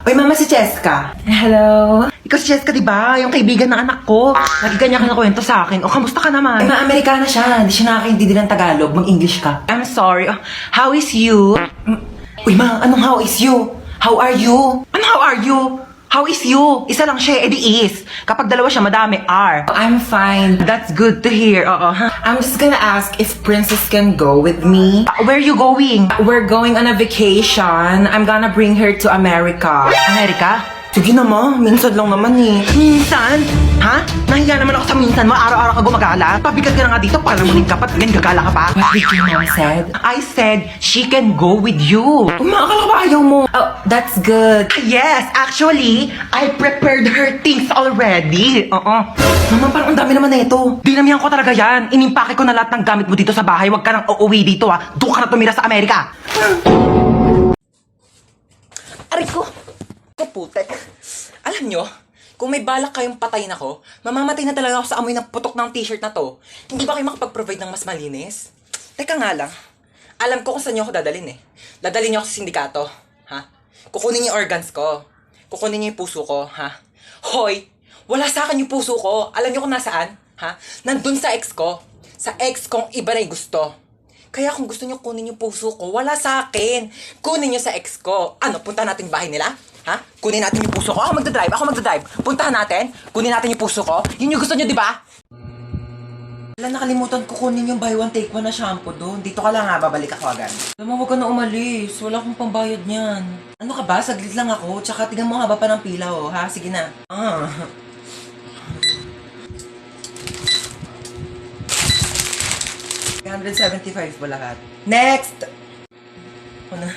Uy, mama, si Cheska. Hello? Ikaw si Cheska, di ba? Yung kaibigan ng anak ko. Lagi kanya ka nakwento sa akin. O, kamusta ka naman? Ay, Amerikana siya. Hindi siya nakakaintindi ng Tagalog. Mag-English ka. I'm sorry. How is you? Uy, ma, anong how is you? How are you? Ano, how are you? How is you? Isa lang siya, edi is. Kapag dalawa siya, madami, are. I'm fine. That's good to hear, oo. I'm just gonna ask if Princess can go with me. Where are you going? We're going on a vacation. I'm gonna bring her to America. Amerika? Sige na, ma. Minsan lang naman eh. Minsan? Ha? Nahiya naman ako sa minsan mo. Araw-araw ka gumagala. Pabigat ka na nga dito para muling ka pa. Ganyan gagala ka pa. What did your mom said? I said, she can go with you. Umakala ka ba ayaw mo? Oh, that's good. Yes, actually, I prepared her things already. Oo. Mama, parang ang dami naman na ito. Dinamihan ko talaga yan. Inimpake ko na lahat ng gamit mo dito sa bahay. Huwag ka nang uuwi dito ha. Doon ka na tumira sa Amerika. Aray ko! Kaputek. Alam nyo, kung may balak kayong patayin ako, mamamatay na talaga ako sa amoy ng putok ng t-shirt na to. Hindi ba kayo makapag-provide ng mas malinis? Teka nga lang. Alam ko kung saan nyo ako dadalhin eh. Dadalhin nyo ako sa sindikato. Ha? Kukunin yung organs ko. Kukunin nyo yung puso ko. Ha? Hoy! Wala sa akin yung puso ko. Alam nyo kung nasaan? Ha? Nandun sa ex ko. Sa ex kong iba na yung gusto. Kaya kung gusto nyo kunin yung puso ko, wala sa akin. Kunin nyo sa ex ko. Ano, punta natin yung bahay nila? Ha? Kunin natin yung puso ko. Ako magdadrive. Puntahan natin. Kunin natin yung puso ko. Yun yung gusto nyo, di ba? Wala, nakalimutan ko kunin yung buy one take one na shampoo doon. Dito ka lang ha, babalik ako agad. Alam mo, huwag ka na umalis. Wala akong pambayad niyan. Ano ka ba? Saglit lang ako. Tsaka tingnan mo haba pa ng pila oh, ha? Sige na. Ah. $175 po lahat. Next! Ano?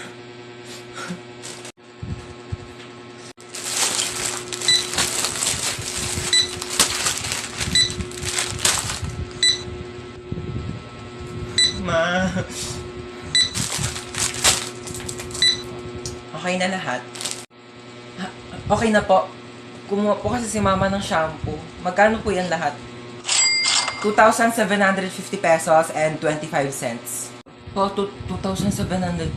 Ma. Okay na lahat? Okay na po. Kumuha po kasi si mama ng shampoo. Magkano po yan lahat? 2,750 pesos and 25 cents. Po, 2,700.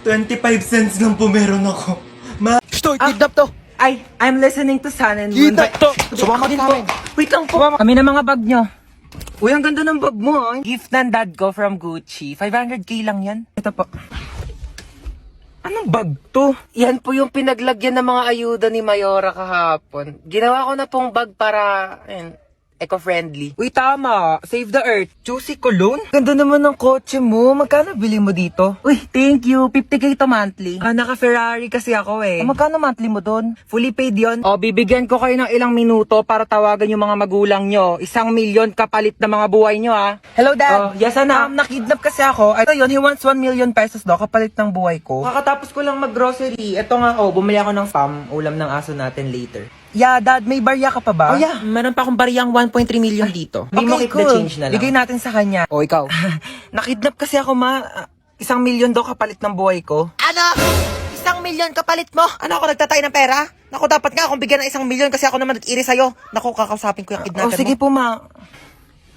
25 cents lang po meron ako. Ma. Stoy, kidnap to. Ay, I'm listening to Sun and Moon. Kidnap to. Sumama din po. Wait lang po. Kami na mga bag nyo. Uy, ang ganda ng bag mo, ah. Gift ng dad ko from Gucci. 500k lang yan. Ito po. Anong bag to? Yan po yung pinaglagyan ng mga ayuda ni Mayora kahapon. Ginawa ko na pong bag para, eco-friendly. Uy, tama. Save the earth. Juicy cologne? Ganda naman ng kotse mo. Magkano bili mo dito? Uy, thank you. 50k to monthly. Naka-Ferrari kasi ako eh. Magkano monthly mo dun? Fully paid yon. O, bibigyan ko kayo ng ilang minuto para tawagan yung mga magulang nyo. 1,000,000 kapalit na mga buhay nyo, ha? Hello, Dad. Yes, anak. Nakidnap kasi ako. Ito yun, he wants 1 million pesos daw kapalit ng buhay ko. Kakatapos ko lang mag-grocery. Ito nga, bumili ako ng spam. Ulam ng aso natin later. Yeah, Dad, may barya ka pa ba? Oh, yeah. Meron pa akong bariyang 1.3 million dito. Hindi mo keep the change na lang. Bigay natin sa kanya. O, ikaw. Nakidnap kasi ako, ma. 1,000,000 daw kapalit ng buhay ko. Ano? 1,000,000 kapalit mo? Ano ako nagtatay ng pera? Naku, dapat nga akong bigyan ng 1,000,000 kasi ako naman nag-iri sa'yo. Naku, kakausapin ko yung kidnapper mo. Sige po, ma.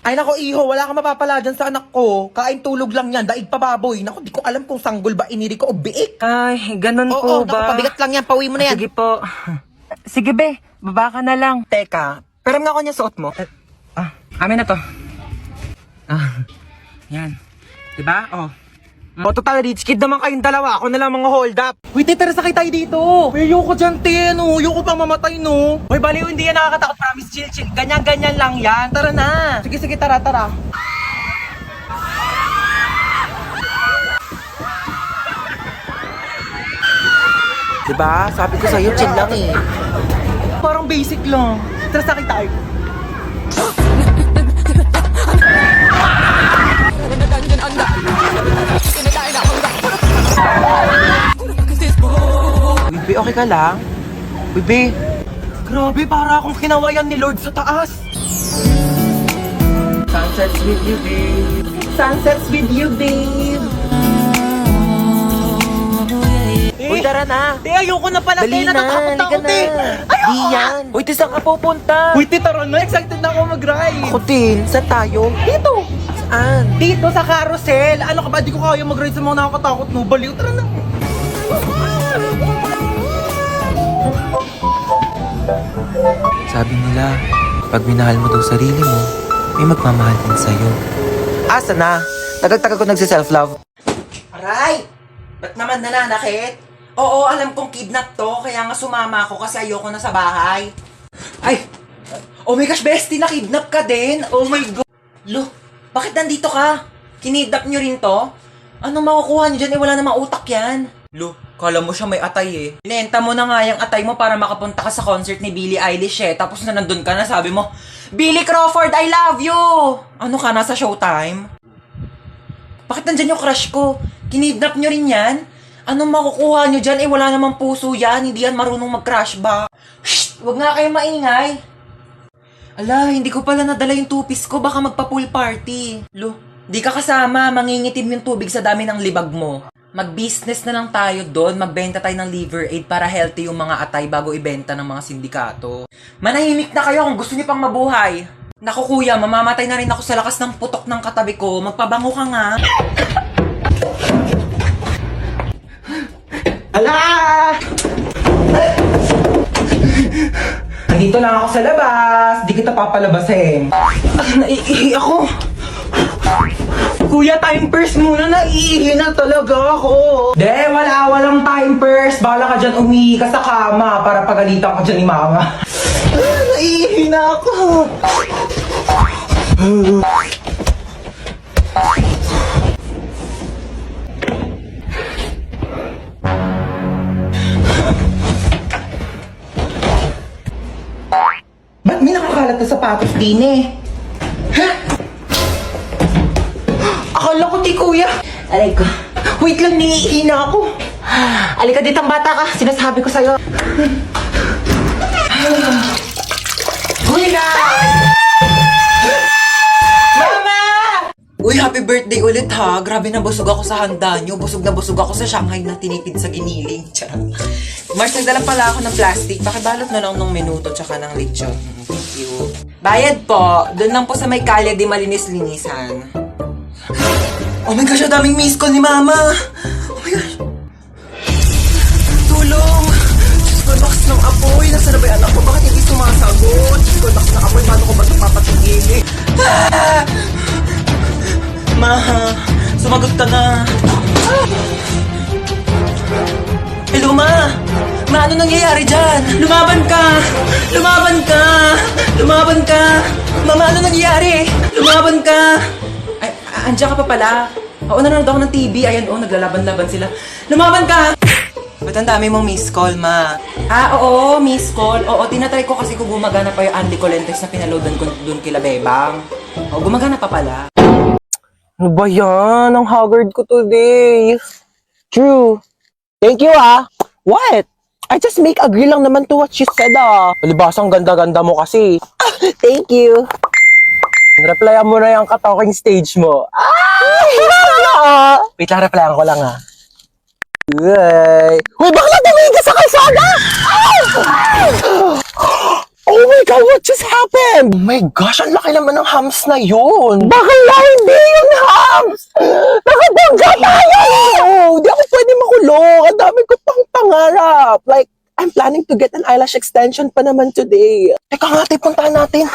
Ay, naku, iho, wala kang mapapala dyan sa anak ko. Kain tulog lang yan, daig pa baboy. Naku, di ko alam kung sanggol ba iniri ko o biik. Ay, ganun Oo, po naku, ba? pabigat lang yan, pauwi mo na yan. Sige po. Sige, be. Baba ka na lang. Teka, pero nga ako niya suot mo. Amin na to. Yan. Diba? O, total rich kid naman kayong dalawa. Ako na lang mga hold up. Wait, tara sakay tayo dito. Ayoko dyan, te. No? Ayoko pang mamatay, no? Hoy, baliw, hindi yan nakakatakot. Promise, chill. Ganyan-ganyan lang yan. Tara na. Sige, tara. Diba? Sabi ko sa'yo, chill lang eh. Parang basic lang. Tara sakay tayo. Bibi, okay ka lang? Bibi, grabe, para akong kinawayan ni Lord sa taas. Sunsets with you, babe. Sunsets with you, babe. Uy, tara na. Te, ayoko na pala, Dali te. na, Natatakot halika ako, te. na. Ayoko Di nga. yan. Uy, te, saan ka pupunta? Uy, te, tara na. Excited na ako mag-ride. Ako din. Saan tayo? Dito. Saan? Dito sa carousel. Ano ka ba? Di ko kaya mag-ride sa mga nakakatakot no. Baliw, tara na. Sabi nila, pag minahal mo daw sarili mo, may magmamahal din sa'yo. Asa na? Tagal-tagal ko nagsi-self-love. Aray! Ba't naman nananakit? Oo, alam kong kidnap to, kaya nga sumama ako kasi ayoko na sa bahay. Ay! Oh my gosh, bestie, nakidnap ka din? Oh my God! Lo, bakit nandito ka? Kinidnap nyo rin to? Anong makukuha nyo dyan? Wala namang utak yan. Lo, kala mo siya may atay eh. Binenta mo na nga yung atay mo para makapunta ka sa concert ni Billie Eilish eh. Tapos na nandun ka na, sabi mo, Billy Crawford, I love you! Ano ka, nasa Showtime? Bakit nandyan yung crush ko? Kinidnap nyo rin yan? Anong makukuha nyo dyan? Wala namang puso yan. Hindi yan marunong mag-crush ba? Shh! Huwag nga kayong maingay. Ala, hindi ko pala nadala yung two-piece ko. Baka magpa-pool party. Lo, di ka kasama. Mangingitim yung tubig sa dami ng libag mo. Mag-business na lang tayo doon. Magbenta tayo ng liver aid para healthy yung mga atay bago ibenta ng mga sindikato. Manahimik na kayo kung gusto niyo pang mabuhay. Naku kuya, mamamatay na rin ako sa lakas ng putok ng katabi ko. Magpabango ka nga. Ala! Nandito lang ako sa labas. Di kita papalabasin. Naiihi ako. Kuya, time first muna. Naiihi na talaga ako. De, walang time first. Bala ka dyan umihi ka sa kama para pagalitan ka dyan ni mama. Naiihi na ako. Ba't may nakakalat na sapatos din eh? Ha? Akala ko di kuya. Aray ko. Wait lang, naiihi na ako. Alika ditang bata ka. Sinasabi ko sa'yo. Kuya! Mama! Uy, happy birthday ulit ha. Grabe na busog ako sa handa nyo. Busog na busog ako sa Shanghai na tinipid sa giniling. Charot. Mars, nagdala pala ako ng plastic. Pakibalot na lang ng minuto tsaka ng lechon. Thank you. Bayad po. Doon lang po sa may kalye di malinis-linisan. Oh my gosh, ang daming miss call ni Mama. Oh my gosh. Tulong. Diyos ko, lakas ng apoy. Nasaan na ba yung anak ko? Bakit hindi sumasagot? Diyos ko, lakas ng apoy. Paano ko ba ito papatigilin? Ah! Ma, sumagot ka na. Ah! Hello, Ma! Ma, ano nangyayari dyan? Lumaban ka! Lumaban ka! Lumaban ka! Mama, ano nangyayari? Lumaban ka! Ay, andyan ka pa pala. Oo, nanonood ako ng TV. Ayan, naglalaban-laban sila. Lumaban ka! Ba't ang dami mong miss call, Ma? Ah, oo, miss call. Oo, tinatry ko kasi kung gumagana pa yung Andy Colentes na pinaloadan ko dun kila Bebang. Oo, gumagana pa pala. Ano ba yan? Ang haggard ko today. True. Thank you ah. What? I just make agree lang naman to what she said ah. Palibasang ganda-ganda mo kasi. Thank you. Replyan mo na yung ka-talking stage mo. Ah! Wait lang, replyan ko lang ah. Uy! Uy, bakla tumingin ka sa kalsada! Oh my God, what just happened? Oh my gosh, ang laki naman ng hams na yun. Bakla, hindi yung hams! Nakabangga tayo! Hindi ako pwede makulong. Ang dami ko pang pangarap. Like, I'm planning to get an eyelash extension pa naman today. Teka nga, puntahan natin.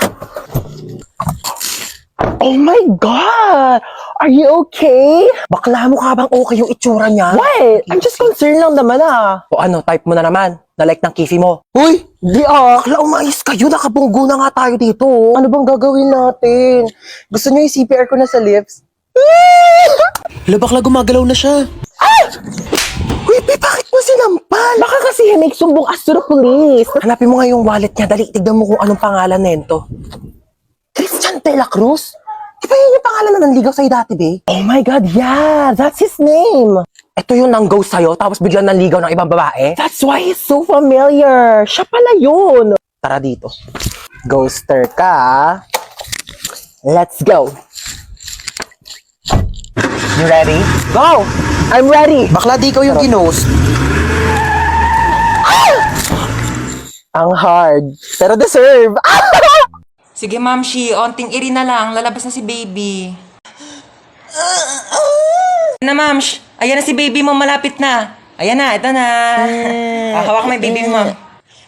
Oh my God! Are you okay? Bakla mo ka bang okay yung itsura niya? What? I'm just concerned lang naman ah. O ano, type mo na naman. Na-like ng kifi mo. Uy! Di ah! Bakla, umayos kayo. Nakabunggo na nga tayo dito. Ano bang gagawin natin? Gusto niyo yung CPR ko na sa lips? Hala, bakla gumagalaw na siya. Ah! Uy, bakit mo sinampal? Baka kasi may sumbong as to the police. Hanapin mo nga yung wallet niya. Dali, tignan mo kung anong pangalan nento. Christian de la Cruz? Di ba yun yung pangalan na nanligaw sa'yo dati, be? Oh my God, yeah! That's his name! Ito yung nang-ghost sa'yo, tapos biglang nanligaw ng ibang babae? That's why he's so familiar! Siya pala yun! Tara dito. Ghoster ka, let's go! You ready? Go! I'm ready! Bakla, di ko yung ginost. Ah! Ang hard, pero deserve! Sige, Ma'am Shi, onting iri na lang. Lalabas na si baby. Na, ma'am. Shh. Ayan na si baby mo, malapit na. Ayan na, ito na. Hawak mo yung baby mo.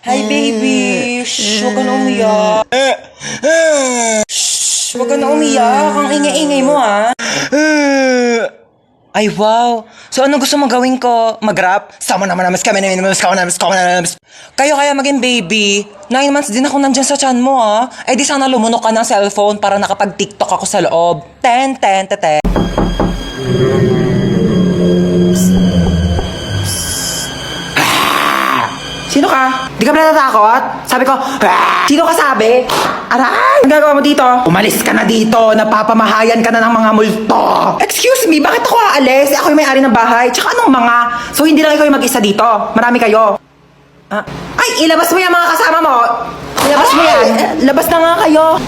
Hi, baby. Shh, huwag ka na umiyak. Shh, huwag ka na umiyak. Ang ingay-ingay mo, ha? Ay, wow. So, ano gusto mong gawin ko? Mag-rap? Sama naman namas kami namas. Kayo kaya maging baby. 9 months din ako nandyan sa tiyan mo, ha? Eh, di sana lumunok ka ng cellphone para nakapag-tiktok ako sa loob. Ten. Sino ka? Di ka ba natatakot? Sabi ko, "Ah!" Sino ka sabi? Aray! Ang gagawa mo dito? Umalis ka na dito! Napapamahayan ka na ng mga multo! Excuse me, bakit ako aalis? Ako yung may-ari ng bahay. Tsaka anong mga? So hindi lang ikaw yung mag-isa dito? Marami kayo? Ay, ilabas mo yung mga kasama mo! Ilabas mo yan! Labas na nga kayo!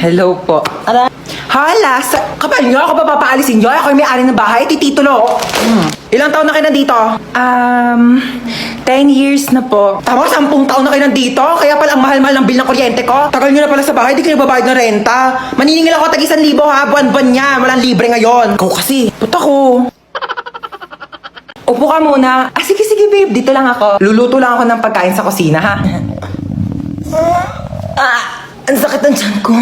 Hello po. Aray! Hala, kapal nyo, ako ba papaalisin nyo? Ako yung may-ari ng bahay, titulo. Ilang taon na kayo nandito? 10 years na po. Tama, 10 taon na kayo nandito? Kaya pala ang mahal-mahal ng bill ng kuryente ko. Tagal nyo na pala sa bahay, di kayo babayad ng renta. Maniningil ako tag 1,000 ha, buwan-buwan niya. Walang libre ngayon. Ikaw kasi, puta ko. Upo ka muna. Sige babe, dito lang ako. Luluto lang ako ng pagkain sa kusina ha. Ang sakit ng tiyan ko.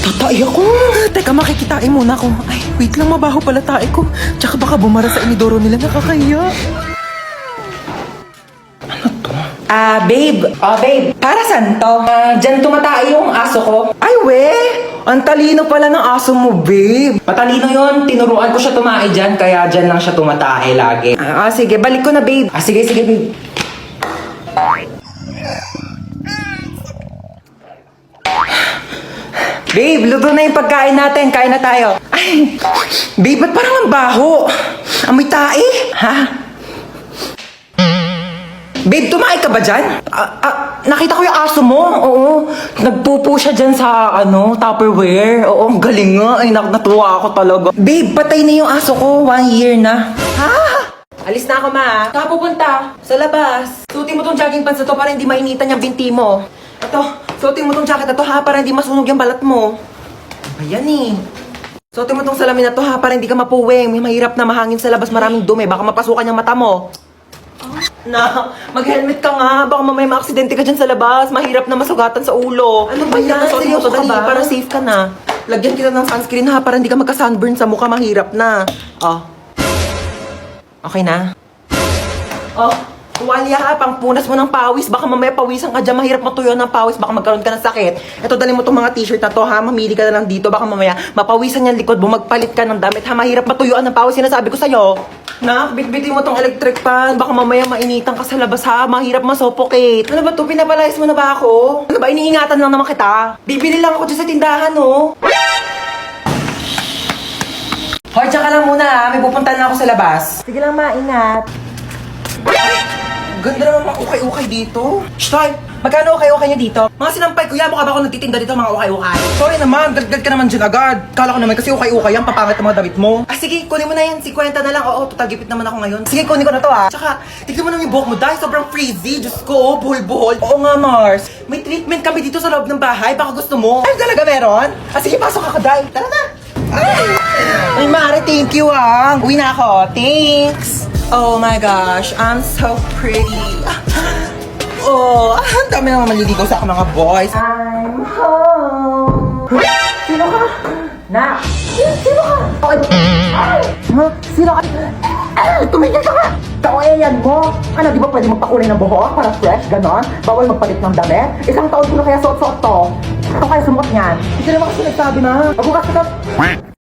Tatay ako. Teka, makikitain muna ako. Ay, wait lang, mabaho pala tae ko. Tsaka baka bumara sa inidoro nila, nakakahiya. Ano to? Babe. Babe. Para saan to? Dyan tumatay yung aso ko. Ay, we! Ang talino pala ng aso mo, babe. Matalino yun. Tinuruan ko siya tumae dyan, kaya dyan lang siya tumatae lagi. Sige. Balik ko na, babe. Sige, babe. Babe, luto na yung pagkain natin. Kain na tayo. Ay, babe, ba't parang ang baho? Amoy tae? Ha? Babe, tumae ka ba dyan? Nakita ko yung aso mo. Oo. Nagpupo siya dyan sa, Tupperware. Oo, ang galing nga. Ay, natuwa ako talaga. Babe, patay na yung aso ko. 1 year na. Ha? Alis na ako, ma. Saan ka pupunta? Sa labas. Suotin mo tong jogging pants na to para hindi mainitan yung binti mo. Ito, suotin mo tong jacket na to ha, para hindi masunog yung balat mo. Ayan eh. Suotin mo tong salamin na to ha, para hindi ka mapuwing. May mahirap na mahangin sa labas, maraming dumi. Baka mapasukan yung mata mo. Na, mag-helmet ka nga. Baka mamaya ma-aksidente ka dyan sa labas. Mahirap na masugatan sa ulo. Ano ba yan? Seryoso ka ba? Para safe ka na. Lagyan kita ng sunscreen ha, para hindi ka magka-sunburn sa mukha. Mahirap na. Okay na? Tuwalya ha, pang punas mo ng pawis. Baka mamaya pawisan ka dyan, mahirap matuyo ng pawis. Baka magkaroon ka ng sakit. Ito, dali mo tong mga t-shirt na to ha. Mamili ka na lang dito. Baka mamaya mapawisan yung likod mo. Magpalit ka ng damit ha. Mahirap matuyuan ng pawis. Sinasabi ko sa'yo. Na, bitbitin mo tong electric fan. Baka mamaya mainitan ka sa labas ha. Mahirap masuffocate. Ano ba to? Pinapalayas mo na ba ako? Ano ba? Iniingatan lang naman kita. Bibili lang ako dyan sa tindahan, no? Hoy, tsaka lang muna ha. May pupuntahan na ako sa labas. Sige lang, maingat. Ganda naman mga ukay-ukay dito. Shtoy, magkano ukay-ukay nyo dito? Mga sinampay, kuya, mukha ba ako nagtitinda dito mga ukay-ukay? Sorry naman, dagdag ka naman dyan agad. Kala ko naman kasi ukay-ukay yan, papangit ang mga damit mo. Sige, kunin mo na yan, 50 na lang. Oo, total gipit naman ako ngayon. Sige, kunin ko na to Tsaka, tignan mo naman yung buhok mo dahil sobrang frizzy. Diyos ko, buhol-buhol. Oo nga, Mars. May treatment kami dito sa loob ng bahay, baka gusto mo. Ay, talaga meron? Sige, pasok ako, dahil. Tara na. Ay, Mare, thank you Uwi na ako. Thanks. Oh my gosh, I'm so pretty. Ang dami naman maliligaw sa akin mga boys. I'm home. Sino ka? Na. Sino ka? Sino ka? Tumigil ka nga! Kawayan mo! Ano, di ba pwede magpakulay ng buhok para fresh, ganon? Bawal magpalit ng damit? 1 taon ko na kaya suot-suot to. Ito kaya sumuot niyan. Hindi naman kasi nagsabi na. Magbukas ka to.